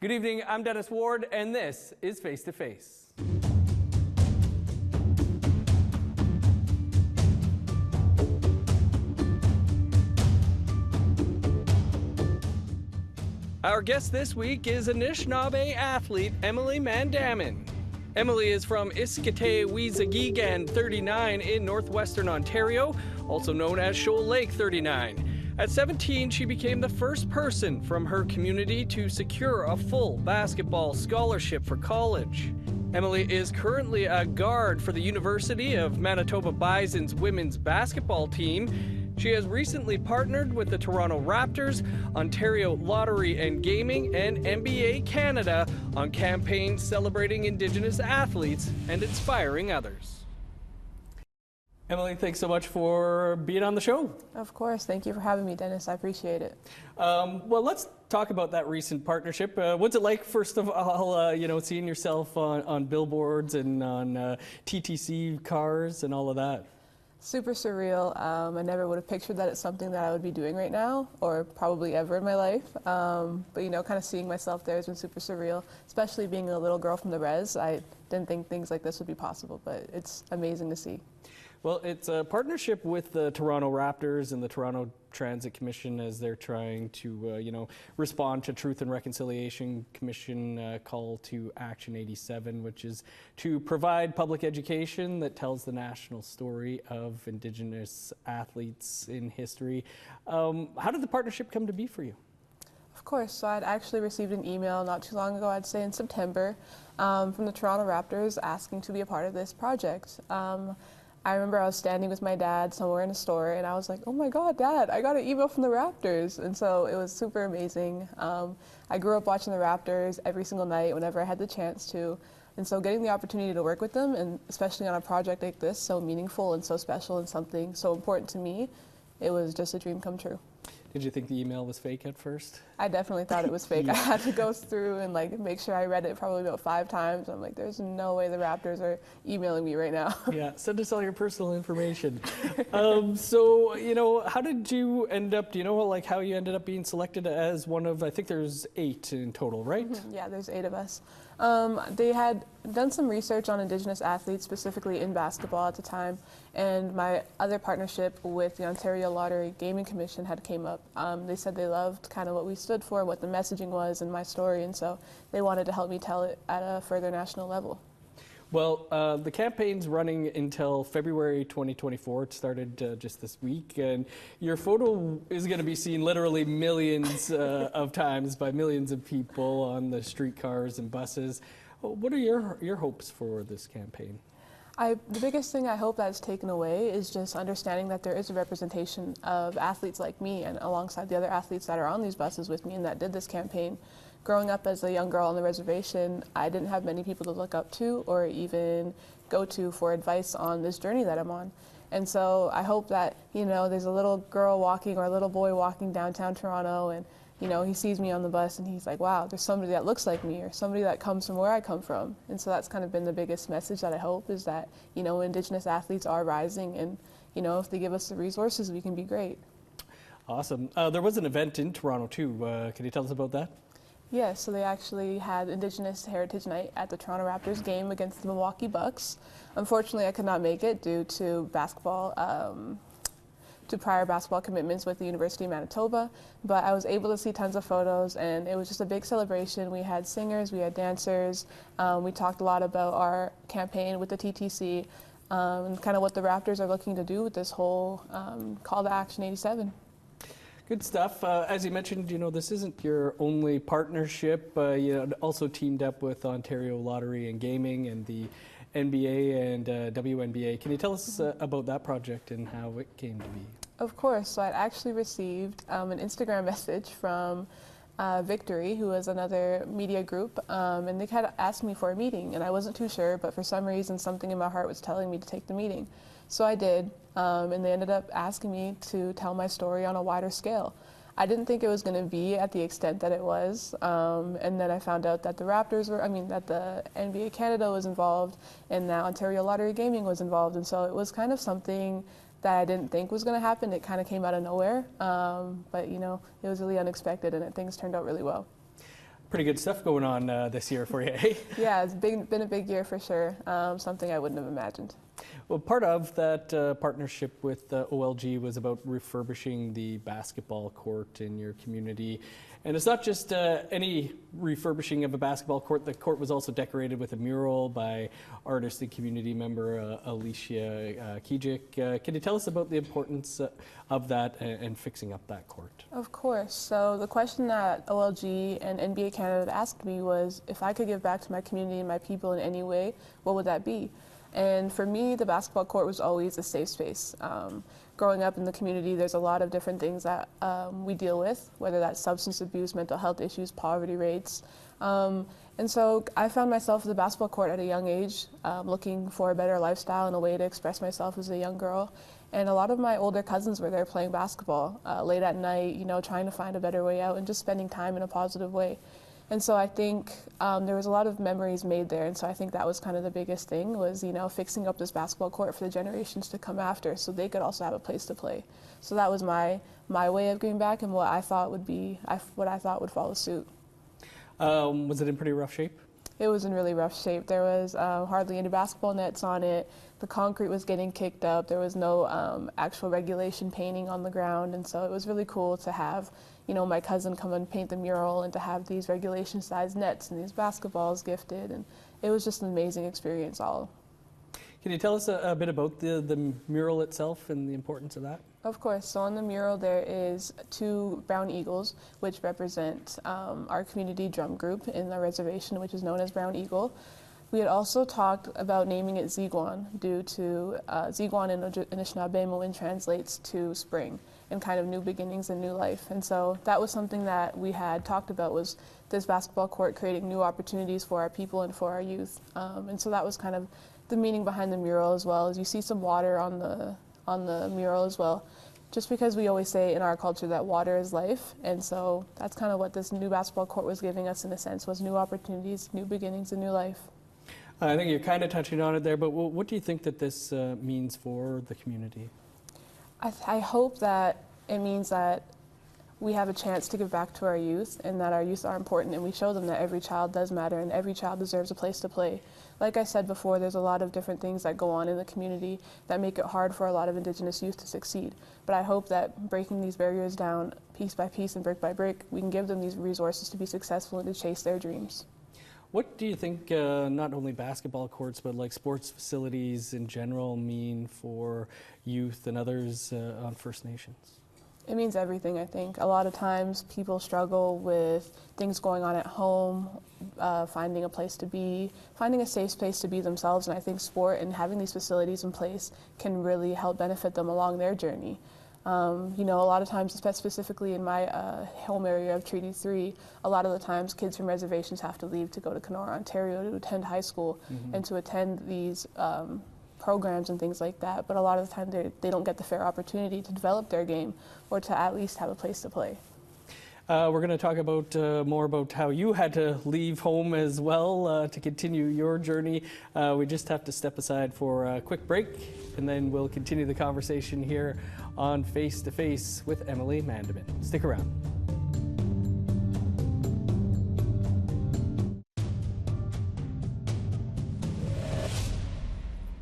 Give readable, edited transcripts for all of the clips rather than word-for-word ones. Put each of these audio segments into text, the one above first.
Good evening, I'm Dennis Ward, and this is Face to Face. Our guest this week is Anishinaabe athlete Emily Mandamin. Emily is from Iskatay-Weezagigan 39 in northwestern Ontario, also known as Shoal Lake 39. At 17, she became the first person from her community to secure a full basketball scholarship for college. Emily is currently a guard for the University of Manitoba Bison's women's basketball team. She has recently partnered with the Toronto Raptors, Ontario Lottery and Gaming, and NBA Canada on campaigns celebrating Indigenous athletes and inspiring others. Emily, thanks so much for being on the show. Of course. Thank you for having me, Dennis. I appreciate it. Well, let's talk about that recent partnership. What's it like, first of all, seeing yourself on billboards and on TTC cars and all of that? Super surreal. I never would have pictured that it's something that I would be doing right now, or probably ever in my life. But, kind of seeing myself there has been super surreal, especially being a little girl from the res. I didn't think things like this would be possible, but it's amazing to see. Well, it's a partnership with the Toronto Raptors and the Toronto Transit Commission as they're trying to, respond to Truth and Reconciliation Commission call to Action 87, which is to provide public education that tells the national story of Indigenous athletes in history. How did the partnership come to be for you? Of course. So I'd actually received an email not too long ago, I'd say in September, from the Toronto Raptors asking to be a part of this project. I remember I was standing with my dad somewhere in a store and I was like, oh my God, Dad, I got an email from the Raptors. And so it was super amazing. I grew up watching the Raptors every single night whenever I had the chance to. And so getting the opportunity to work with them, and especially on a project like this, so meaningful and so special and something so important to me, it was just a dream come true. Did you think the email was fake at first? I definitely thought it was fake. Yeah. I had to go through and make sure I read it probably about 5 times. I'm like, there's no way the Raptors are emailing me right now. Yeah, send us all your personal information. So, how did you end up, how you ended up being selected as one of, I think there's 8 in total, right? Mm-hmm. Yeah, there's 8 of us. They had done some research on Indigenous athletes, specifically in basketball at the time, and my other partnership with the Ontario Lottery Gaming Commission had came up. They said they loved kind of what we stood for, what the messaging was and my story, and so they wanted to help me tell it at a further national level. Well, the campaign's running until February 2024. It started just this week, and your photo is going to be seen literally millions of times by millions of people on the streetcars and buses. What are your hopes for this campaign? The biggest thing I hope that is taken away is just understanding that there is a representation of athletes like me and alongside the other athletes that are on these buses with me and that did this campaign. Growing up as a young girl on the reservation, I didn't have many people to look up to or even go to for advice on this journey that I'm on. And so I hope that, there's a little girl walking or a little boy walking downtown Toronto and, he sees me on the bus and he's like, wow, there's somebody that looks like me or somebody that comes from where I come from. And so that's kind of been the biggest message that I hope is that, Indigenous athletes are rising and, if they give us the resources, we can be great. Awesome. There was an event in Toronto too. Can you tell us about that? Yeah, so they actually had Indigenous Heritage Night at the Toronto Raptors game against the Milwaukee Bucks. Unfortunately, I could not make it due to prior basketball commitments with the University of Manitoba, but I was able to see tons of photos and it was just a big celebration. We had singers, we had dancers, we talked a lot about our campaign with the TTC and kind of what the Raptors are looking to do with this whole call to Action 87. Good stuff. As you mentioned, this isn't your only partnership. You also teamed up with Ontario Lottery and Gaming and the NBA and WNBA. Can you tell us about that project and how it came to be? Of course. So I'd actually received an Instagram message from Victory, who is another media group, and they kind of asked me for a meeting, and I wasn't too sure, but for some reason something in my heart was telling me to take the meeting. So I did, and they ended up asking me to tell my story on a wider scale. I didn't think it was going to be at the extent that it was, and then I found out that the that the NBA Canada was involved, and that Ontario Lottery Gaming was involved, and so it was kind of something that I didn't think was going to happen. It kind of came out of nowhere, but it was really unexpected, and things turned out really well. Pretty good stuff going on this year for you, eh? Yeah, it's been a big year for sure. Something I wouldn't have imagined. Well, part of that partnership with OLG was about refurbishing the basketball court in your community. And it's not just any refurbishing of a basketball court. The court was also decorated with a mural by artist and community member Alicia Kijik. Can you tell us about the importance of that and fixing up that court? Of course. So the question that OLG and NBA Canada asked me was if I could give back to my community and my people in any way, what would that be? And for me, the basketball court was always a safe space. Growing up in the community, there's a lot of different things that we deal with, whether that's substance abuse, mental health issues, poverty rates. And so I found myself at the basketball court at a young age, looking for a better lifestyle and a way to express myself as a young girl. And a lot of my older cousins were there playing basketball late at night, trying to find a better way out and just spending time in a positive way. And so I think there was a lot of memories made there, and so I think that was kind of the biggest thing was, fixing up this basketball court for the generations to come after so they could also have a place to play. So that was my way of giving back and what I thought would follow suit. Was it in pretty rough shape? It was in really rough shape. There was hardly any basketball nets on it. The concrete was getting kicked up. There was no actual regulation painting on the ground, and so it was really cool to have my cousin come and paint the mural and to have these regulation-sized nets and these basketballs gifted, and it was just an amazing experience all. Can you tell us a bit about the mural itself and the importance of that? Of course. So on the mural there is 2 brown eagles, which represent our community drum group in the reservation, which is known as Brown Eagle. We had also talked about naming it Zigwan due to Zigwan in Anishinaabe translates to spring and kind of new beginnings and new life. And so that was something that we had talked about, was this basketball court creating new opportunities for our people and for our youth. And so that was kind of the meaning behind the mural, as well as you see some water on the mural as well, just because we always say in our culture that water is life. And so that's kind of what this new basketball court was giving us, in a sense, was new opportunities, new beginnings, and new life. I think you're kind of touching on it there, but what do you think that this means for the community? I hope that it means that we have a chance to give back to our youth, and that our youth are important, and we show them that every child does matter and every child deserves a place to play. Like I said before, there's a lot of different things that go on in the community that make it hard for a lot of Indigenous youth to succeed. But I hope that breaking these barriers down piece by piece and brick by brick, we can give them these resources to be successful and to chase their dreams. What do you think not only basketball courts, but like sports facilities in general mean for youth and others on First Nations? It means everything, I think. A lot of times people struggle with things going on at home, finding a place to be, finding a safe space to be themselves, and I think sport and having these facilities in place can really help benefit them along their journey. A lot of times, specifically in my home area of Treaty 3, a lot of the times kids from reservations have to leave to go to Kenora, Ontario to attend high school and to attend these programs and things like that. But a lot of the time they don't get the fair opportunity to develop their game or to at least have a place to play. We're going to talk about more about how you had to leave home as well to continue your journey. We just have to step aside for a quick break, and then we'll continue the conversation here on Face to Face with Emily Mandamin. Stick around.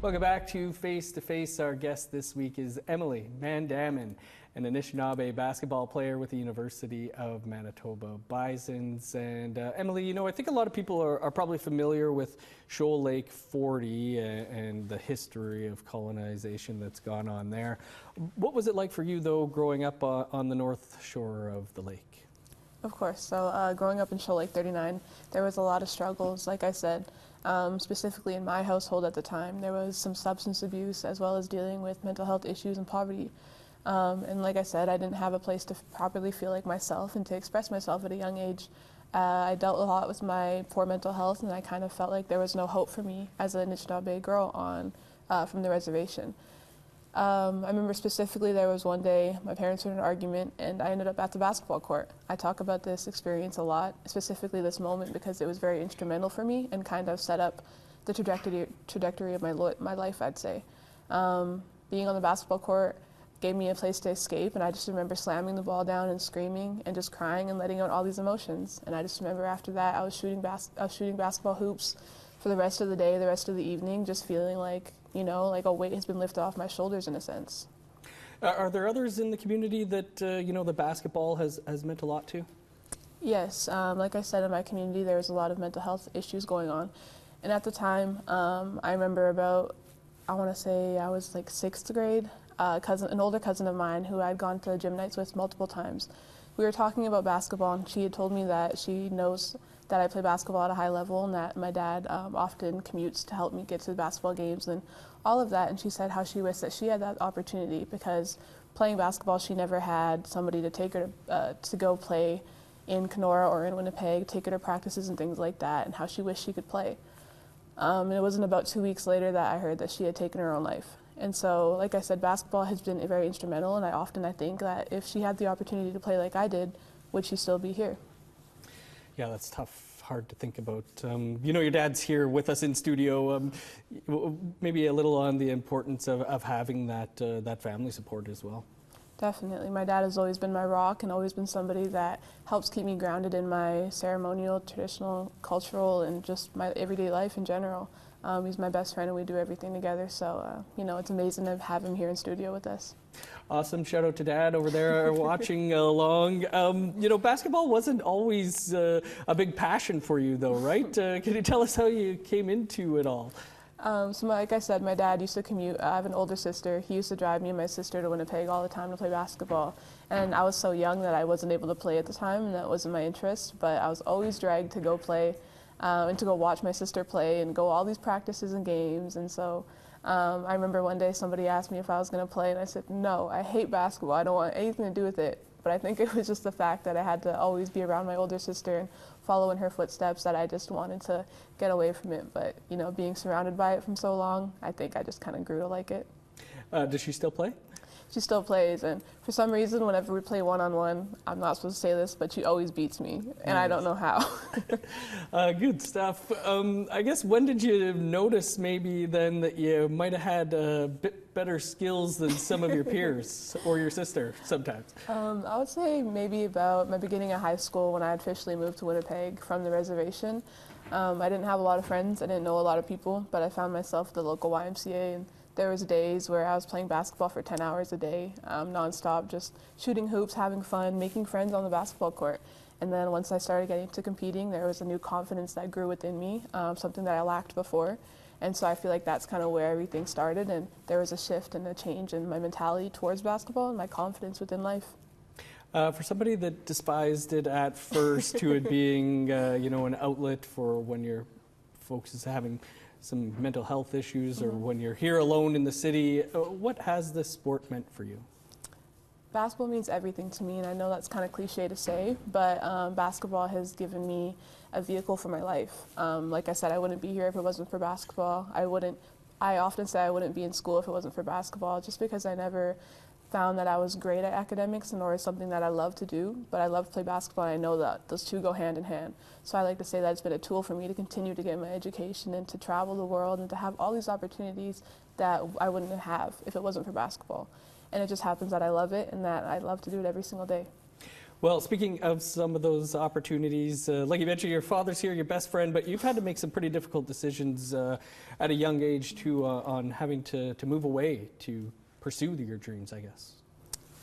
Welcome back to Face to Face. Our guest this week is Emily Mandamin, an Anishinaabe basketball player with the University of Manitoba Bisons. And Emily, I think a lot of people are probably familiar with Shoal Lake 40 and the history of colonization that's gone on there. What was it like for you, though, growing up on the north shore of the lake? Of course. So growing up in Shoal Lake 39, there was a lot of struggles, like I said. Specifically in my household at the time, there was some substance abuse as well as dealing with mental health issues and poverty. And like I said, I didn't have a place to properly feel like myself and to express myself at a young age. I dealt a lot with my poor mental health, and I kind of felt like there was no hope for me as an Anishinaabe girl from the reservation. I remember specifically there was one day my parents were in an argument and I ended up at the basketball court. I talk about this experience a lot, specifically this moment, because it was very instrumental for me and kind of set up the trajectory of my life, I'd say. Being on the basketball court, gave me a place to escape, and I just remember slamming the ball down and screaming and just crying and letting out all these emotions. And I just remember after that I was shooting basketball hoops for the rest of the day, the rest of the evening, just feeling like, you know, like a weight has been lifted off my shoulders in a sense. Are there others in the community that, you know, the basketball has meant a lot to? Yes, like I said, in my community there was a lot of mental health issues going on. And at the time, I remember about, I want to say I was like 6th grade, an older cousin of mine who I'd gone to gym nights with multiple times. We were talking about basketball, and she had told me that she knows that I play basketball at a high level and that my dad often commutes to help me get to the basketball games and all of that. And she said how she wished that she had that opportunity, because playing basketball, she never had somebody to take her to go play in Kenora or in Winnipeg, take her to practices and things like that, and how she wished she could play. And it wasn't about 2 weeks later that I heard that she had taken her own life. And so, like I said, basketball has been very instrumental, and I think that if she had the opportunity to play like I did, would she still be here? Yeah, that's tough, hard to think about. You know, your dad's here with us in studio. Maybe a little on the importance of having that family support as well. Definitely. My dad has always been my rock and always been somebody that helps keep me grounded in my ceremonial, traditional, cultural, and just my everyday life in general. He's my best friend and we do everything together, so you know, it's amazing to have him here in studio with us. Awesome. Shout out to Dad over there watching along. You know, basketball wasn't always a big passion for you though, right? Can you tell us how you came into it all? Like I said, my dad used to commute. I have an older sister. He used to drive me and my sister to Winnipeg all the time to play basketball. And I was so young that I wasn't able to play at the time, and that wasn't my interest. But I was always dragged to go play and to go watch my sister play and go all these practices and games. And so I remember one day somebody asked me if I was going to play, and I said, no, I hate basketball. I don't want anything to do with it. But I think it was just the fact that I had to always be around my older sister and follow in her footsteps that I just wanted to get away from it. But, you know, being surrounded by it from so long, I think I just kind of grew to like it. Does she still play? She still plays, and for some reason, whenever we play one-on-one, I'm not supposed to say this, but she always beats me, and I don't know how. Good stuff. I guess when did you notice maybe then that you might have had a bit better skills than some of your peers or your sister sometimes? I would say maybe about my beginning of high school when I had officially moved to Winnipeg from the reservation. I didn't have a lot of friends, I didn't know a lot of people, but I found myself at the local YMCA, and there was days where I was playing basketball for 10 hours a day, nonstop, just shooting hoops, having fun, making friends on the basketball court. And then once I started getting to competing, there was a new confidence that grew within me, something that I lacked before. And so I feel like that's kind of where everything started, and there was a shift and a change in my mentality towards basketball and my confidence within life. For somebody that despised it at first, to it being, you know, an outlet for when your folks is having some mental health issues, or when you're here alone in the city, what has this sport meant for you? Basketball means everything to me, and I know that's kind of cliche to say, but basketball has given me a vehicle for my life. Like I said, I wouldn't be here if it wasn't for basketball. I often say I wouldn't be in school if it wasn't for basketball, just because I never found that I was great at academics, nor is something that I love to do, but I love to play basketball, and I know that those two go hand in hand. So I like to say that it's been a tool for me to continue to get my education and to travel the world and to have all these opportunities that I wouldn't have if it wasn't for basketball. And it just happens that I love it and that I love to do it every single day. Well, speaking of some of those opportunities, like you mentioned, your father's here, your best friend, but you've had to make some pretty difficult decisions at a young age too, on having to move away to pursue your dreams, I guess.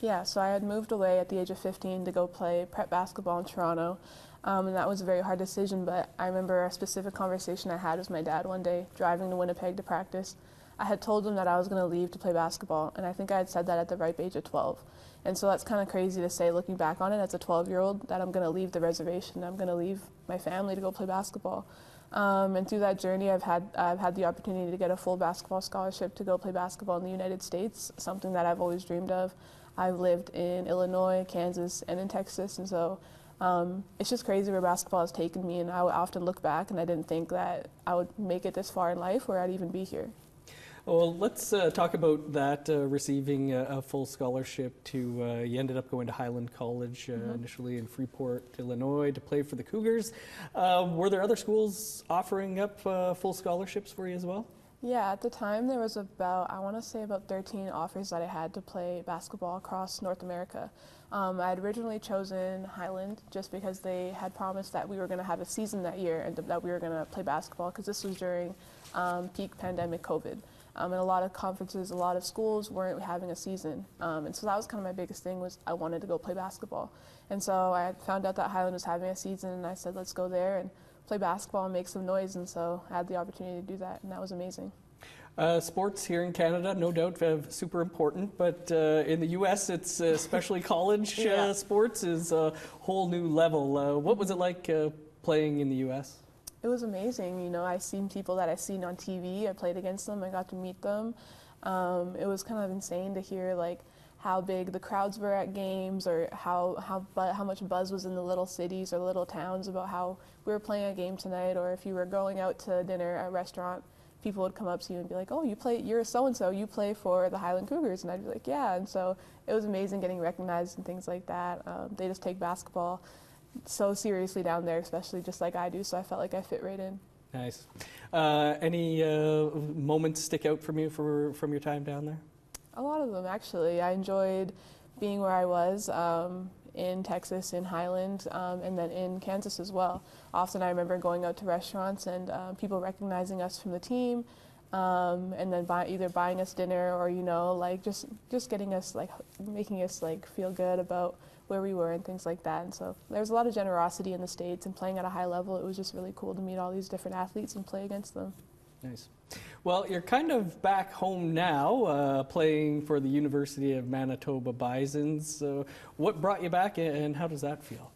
Yeah, so I had moved away at the age of 15 to go play prep basketball in Toronto, and that was a very hard decision, but I remember a specific conversation I had with my dad one day, driving to Winnipeg to practice. I had told him that I was going to leave to play basketball, and I think I had said that at the ripe age of 12. And so that's kind of crazy to say, looking back on it as a 12-year-old, that I'm going to leave the reservation, I'm going to leave my family to go play basketball. And through that journey, I've had the opportunity to get a full basketball scholarship to go play basketball in the United States, something that I've always dreamed of. I've lived in Illinois, Kansas, and in Texas, and so it's just crazy where basketball has taken me, and I would often look back and I didn't think that I would make it this far in life or I'd even be here. Well, let's talk about that, receiving a full scholarship to, you ended up going to Highland College initially in Freeport, Illinois, to play for the Cougars. Were there other schools offering up full scholarships for you as well? Yeah, at the time there was about, I want to say about 13 offers that I had to play basketball across North America. I had originally chosen Highland just because they had promised that we were going to have a season that year and that we were going to play basketball, because this was during peak pandemic COVID. And a lot of conferences, a lot of schools weren't having a season. And so that was kind of my biggest thing, was I wanted to go play basketball. And so I found out that Highland was having a season, and I said, let's go there and play basketball and make some noise. And so I had the opportunity to do that, and that was amazing. Sports here in Canada, no doubt, super important, but in the U.S., it's especially college sports is a whole new level. What was it like playing in the U.S.? It was amazing. You know, I seen people that I seen on TV. I played against them. I got to meet them. It was kind of insane to hear like how big the crowds were at games, or how much buzz was in the little cities or little towns about how we were playing a game tonight, or if you were going out to dinner at a restaurant, people would come up to you and be like, oh, you're so-and-so, you play for the Highland Cougars. And I'd be like, yeah. And so it was amazing getting recognized and things like that. They just take basketball so seriously down there, especially just like I do. So I felt like I fit right in. Nice. Any moments stick out from you from your time down there? A lot of them, actually. I enjoyed being where I was. In Texas, in Highland, and then in Kansas as well. Often I remember going out to restaurants and people recognizing us from the team, and then either buying us dinner, or like just getting us, like making us like feel good about where we were and things like that. And so there's a lot of generosity in the States, and playing at a high level, it was just really cool to meet all these different athletes and play against them. Nice. Well, you're kind of back home now, playing for the University of Manitoba Bisons. So what brought you back, and how does that feel?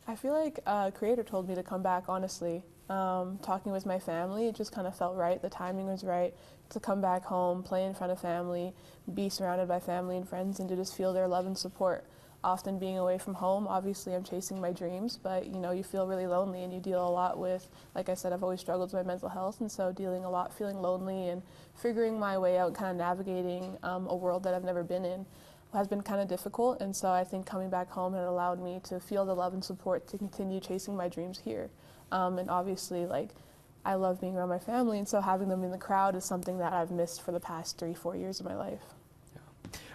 I feel like a creator told me to come back, honestly. Talking with my family, it just kind of felt right. The timing was right to come back home, play in front of family, be surrounded by family and friends, and to just feel their love and support. Often being away from home, obviously I'm chasing my dreams, but you feel really lonely, and you deal a lot with, like I said, I've always struggled with my mental health, and so dealing a lot, feeling lonely and figuring my way out, kind of navigating a world that I've never been in has been kind of difficult. And so I think coming back home had allowed me to feel the love and support to continue chasing my dreams here. And obviously, like, I love being around my family, and so having them in the crowd is something that I've missed for the past 3-4 years of my life.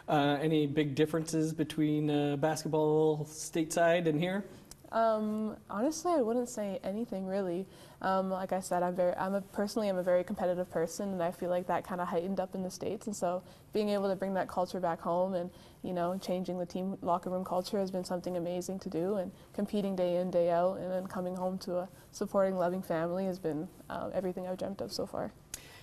Any big differences between basketball stateside and here? Honestly, I wouldn't say anything really. Like I said, I'm a very competitive person, and I feel like that kind of heightened up in the States. And so being able to bring that culture back home and, changing the team locker room culture has been something amazing to do. And competing day in, day out, and then coming home to a supporting, loving family has been everything I've dreamt of so far.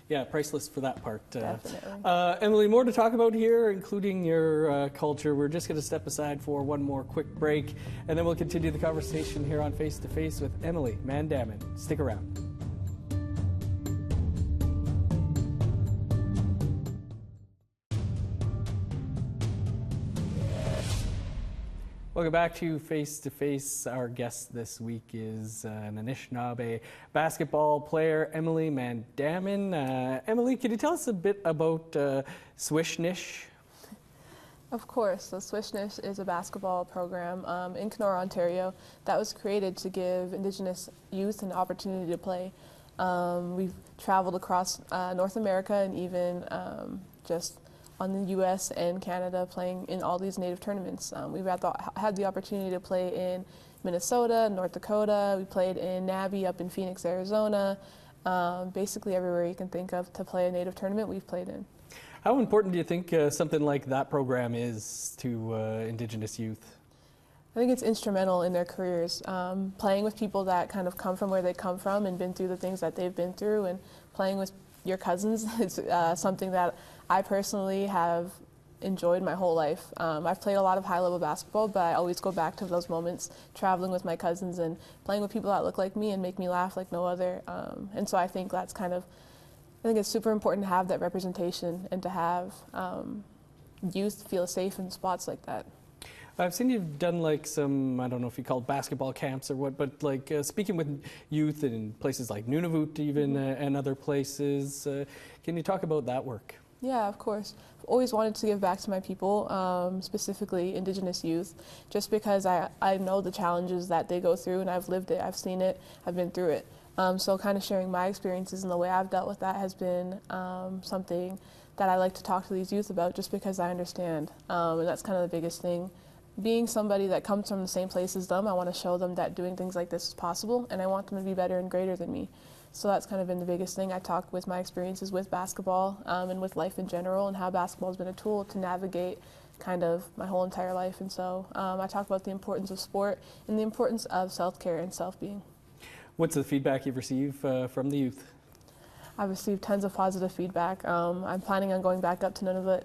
Yeah, priceless for that part. Definitely. Emily, more to talk about here, including your culture. We're just going to step aside for one more quick break, and then we'll continue the conversation here on Face to Face with Emily Mandamin. Stick around. Welcome back to Face to Face. Our guest this week is an Anishinaabe basketball player, Emily Mandamin. Emily, can you tell us a bit about Swish Nish? Of course. So Swish Nish is a basketball program in Kenora, Ontario, that was created to give Indigenous youth an opportunity to play. We've traveled across North America, and even just on the U.S. and Canada, playing in all these Native tournaments. We've had the opportunity to play in Minnesota, North Dakota. We played in Nabe up in Phoenix, Arizona. Basically everywhere you can think of to play a Native tournament, we've played in. How important do you think something like that program is to Indigenous youth? I think it's instrumental in their careers. Playing with people that kind of come from where they come from and been through the things that they've been through, and playing with your cousins is something that I personally have enjoyed my whole life. I've played a lot of high-level basketball, but I always go back to those moments, traveling with my cousins and playing with people that look like me and make me laugh like no other. And so I think that's I think it's super important to have that representation and to have youth feel safe in spots like that. I've seen you've done like some, I don't know if you call it basketball camps or what, but like speaking with youth in places like Nunavut even and other places. Can you talk about that work? Yeah, of course. I've always wanted to give back to my people, specifically Indigenous youth, just because I know the challenges that they go through, and I've lived it, I've seen it, I've been through it. So kind of sharing my experiences and the way I've dealt with that has been something that I like to talk to these youth about, just because I understand. And that's kind of the biggest thing. Being somebody that comes from the same place as them, I want to show them that doing things like this is possible, and I want them to be better and greater than me. So that's kind of been the biggest thing. I talk with my experiences with basketball and with life in general, and how basketball has been a tool to navigate kind of my whole entire life. And so I talk about the importance of sport and the importance of self-care and self-being. What's the feedback you've received from the youth? I've received tons of positive feedback. I'm planning on going back up to Nunavut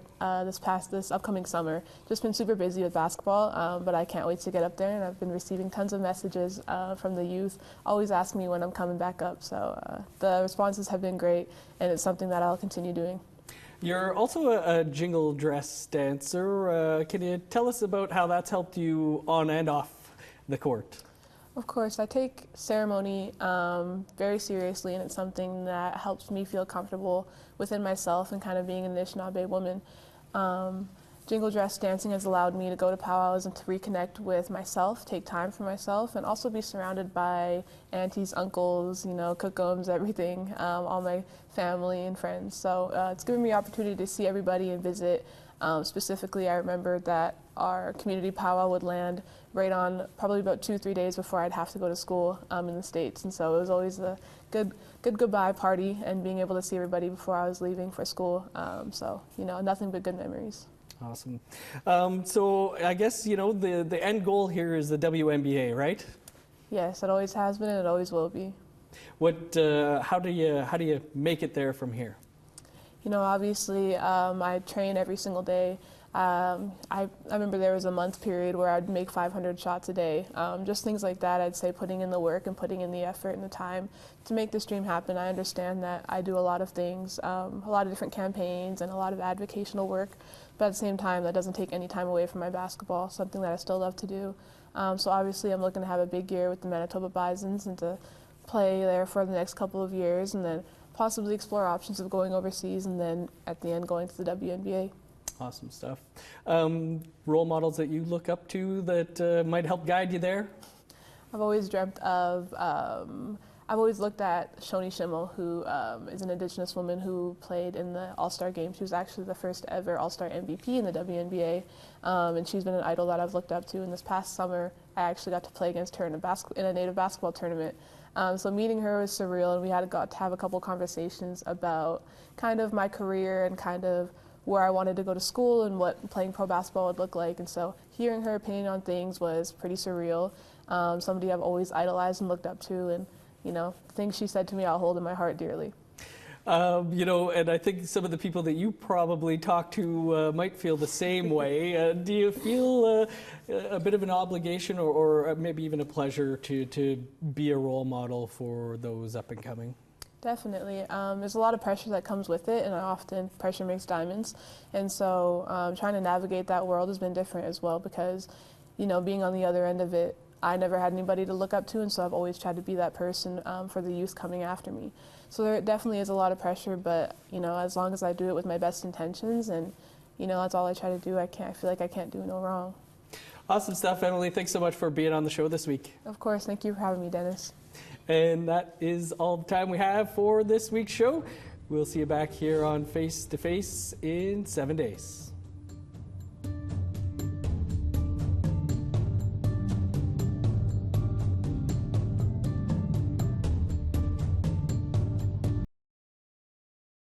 this upcoming summer. Just been super busy with basketball, but I can't wait to get up there, and I've been receiving tons of messages from the youth, always ask me when I'm coming back up. So the responses have been great, and it's something that I'll continue doing. You're also a jingle dress dancer. Can you tell us about how that's helped you on and off the court? Of course, I take ceremony very seriously, and it's something that helps me feel comfortable within myself and kind of being an Anishinaabe woman. Jingle dress dancing has allowed me to go to powwows and to reconnect with myself, take time for myself, and also be surrounded by aunties, uncles, cookums, everything, all my family and friends. So it's given me the opportunity to see everybody and visit. Specifically, I remember that our community powwow would land right on probably about 2-3 days before I'd have to go to school in the States. And so it was always a good goodbye party, and being able to see everybody before I was leaving for school. So, nothing but good memories. Awesome. So I guess, the end goal here is the WNBA, right? Yes, it always has been, and it always will be. How do you make it there from here? Obviously, I train every single day. I remember there was a month period where I'd make 500 shots a day. Just things like that, I'd say, putting in the work and putting in the effort and the time to make this dream happen. I understand that I do a lot of things, a lot of different campaigns and a lot of advocational work, but at the same time, that doesn't take any time away from my basketball, something that I still love to do. So obviously, I'm looking to have a big year with the Manitoba Bisons and to play there for the next couple of years, and then possibly explore options of going overseas, and then at the end going to the WNBA. Awesome stuff. Role models that you look up to that might help guide you there? I've always dreamt of, I've always looked at Shoni Schimmel, who is an Indigenous woman who played in the All-Star game. She was actually the first ever All-Star MVP in the WNBA, and she's been an idol that I've looked up to. And this past summer, I actually got to play against her in a native basketball tournament. So meeting her was surreal, and we got to have a couple conversations about kind of my career and kind of where I wanted to go to school and what playing pro basketball would look like. And so hearing her opinion on things was pretty surreal. Somebody I've always idolized and looked up to, and things she said to me I'll hold in my heart dearly. And I think some of the people that you probably talk to might feel the same way. Do you feel a bit of an obligation or maybe even a pleasure to be a role model for those up and coming? Definitely. There's a lot of pressure that comes with it, and often pressure makes diamonds. And so trying to navigate that world has been different as well, because, being on the other end of it, I never had anybody to look up to, and so I've always tried to be that person for the youth coming after me. So there definitely is a lot of pressure, but, as long as I do it with my best intentions, and, that's all I try to do, I feel like I can't do no wrong. Awesome stuff, Emily. Thanks so much for being on the show this week. Of course. Thank you for having me, Dennis. And that is all the time we have for this week's show. We'll see you back here on Face to Face in 7 days.